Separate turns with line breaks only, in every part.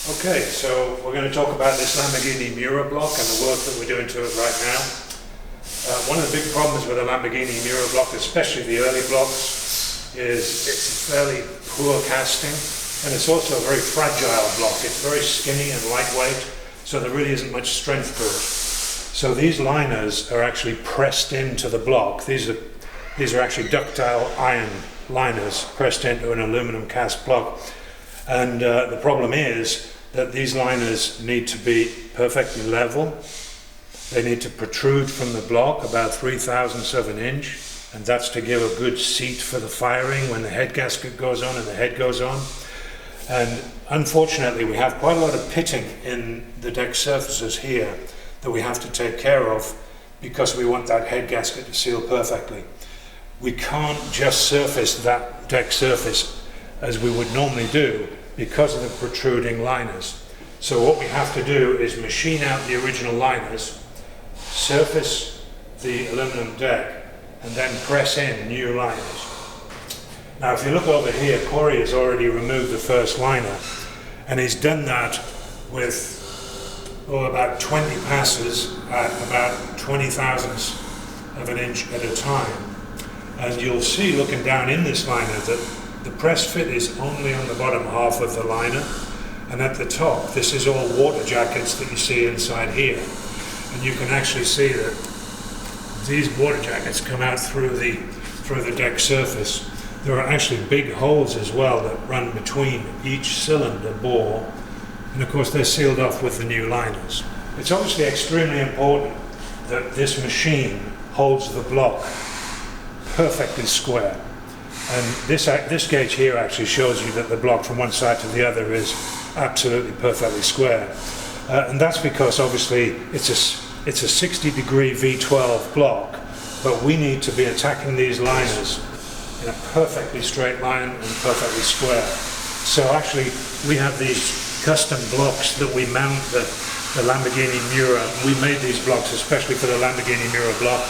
Okay, so we're going to talk about this Lamborghini Miura block and the work that we're doing to it right now. One of the big problems with a Lamborghini Miura block, especially the early blocks, is it's fairly poor casting, and it's also a very fragile block. It's very skinny and lightweight, so there really isn't much strength to it. So these liners are actually pressed into the block. These are actually ductile iron liners pressed into an aluminum cast block. And the problem is that these liners need to be perfectly level. They need to protrude from the block about 3/1000ths of an inch, and that's to give a good seat for the firing when the head gasket goes on and the head goes on. And unfortunately, we have quite a lot of pitting in the deck surfaces here that we have to take care of because we want that head gasket to seal perfectly. We can't just surface that deck surface as we would normally do because of the protruding liners. So what we have to do is machine out the original liners, surface the aluminum deck, and then press in new liners. Now if you look over here, Corey has already removed the first liner, and he's done that with about 20 passes at about 20/1000ths of an inch at a time. And you'll see, looking down in this liner, that the press fit is only on the bottom half of the liner, and at the top this is all water jackets that you see inside here, and you can actually see that these water jackets come out through the deck surface. There are actually big holes as well that run between each cylinder bore, and of course they're sealed off with the new liners. It's obviously extremely important that this machine holds the block perfectly square. And this gauge here actually shows you that the block from one side to the other is absolutely perfectly square. And that's because obviously it's a 60-degree V12 block, but we need to be attacking these liners in a perfectly straight line and perfectly square. So actually we have these custom blocks that we mount the Lamborghini Miura. We made these blocks especially for the Lamborghini Miura block,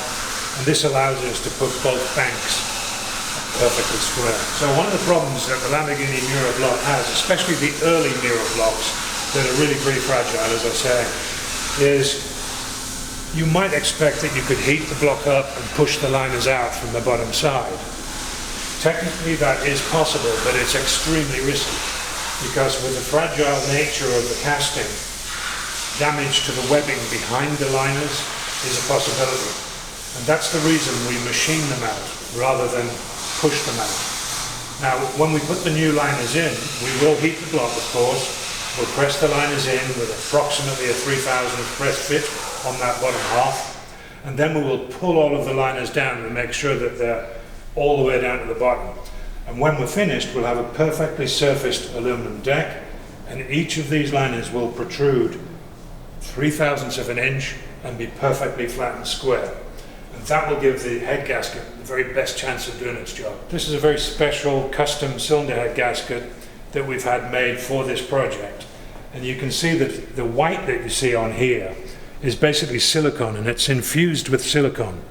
and this allows us to put both banks perfectly square. So one of the problems that the Lamborghini Miura block has, especially the early Miura blocks that are really pretty fragile, as I say, is you might expect that you could heat the block up and push the liners out from the bottom side. Technically that is possible, but it's extremely risky because with the fragile nature of the casting, damage to the webbing behind the liners is a possibility. And that's the reason we machine them out rather than push them out. Now when we put the new liners in, we will heat the block of course. We'll press the liners in with approximately a 3/1000th press fit on that bottom half, and then we will pull all of the liners down and make sure that they're all the way down to the bottom. And when we're finished, we'll have a perfectly surfaced aluminum deck, and each of these liners will protrude 3/1000ths of an inch and be perfectly flat and square. And that will give the head gasket the very best chance of doing its job. This is a very special custom cylinder head gasket that we've had made for this project. And you can see that the white that you see on here is basically silicone, and it's infused with silicone.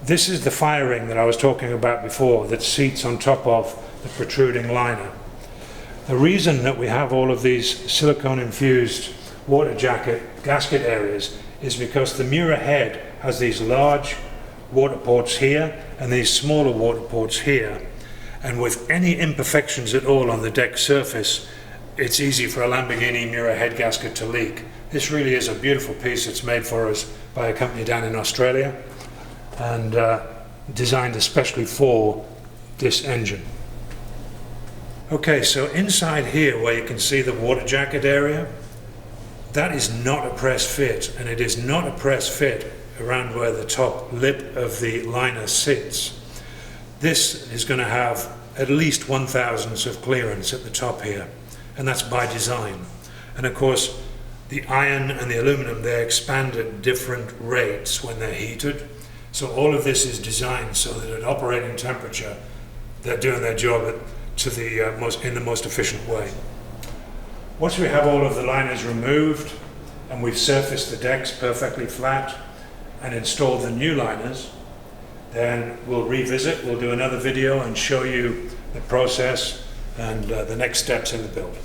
This is the firing that I was talking about before that seats on top of the protruding liner. The reason that we have all of these silicone infused water jacket gasket areas is because the Miura head has these large water ports here and these smaller water ports here, and with any imperfections at all on the deck surface, it's easy for a Lamborghini Miura head gasket to leak. This really is a beautiful piece. It's made for us by a company down in Australia and designed especially for this engine. Okay, so inside here where you can see the water jacket area, that is not a press fit, and it is not a press fit around where the top lip of the liner sits. This is going to have at least 1/1000ths of clearance at the top here, and that's by design. And of course the iron and the aluminum, they expand at different rates when they're heated, so all of this is designed so that at operating temperature they're doing their job in the most efficient way. Once we have all of the liners removed and we've surfaced the decks perfectly flat and installed the new liners, then we'll revisit, we'll do another video and show you the process and the next steps in the build.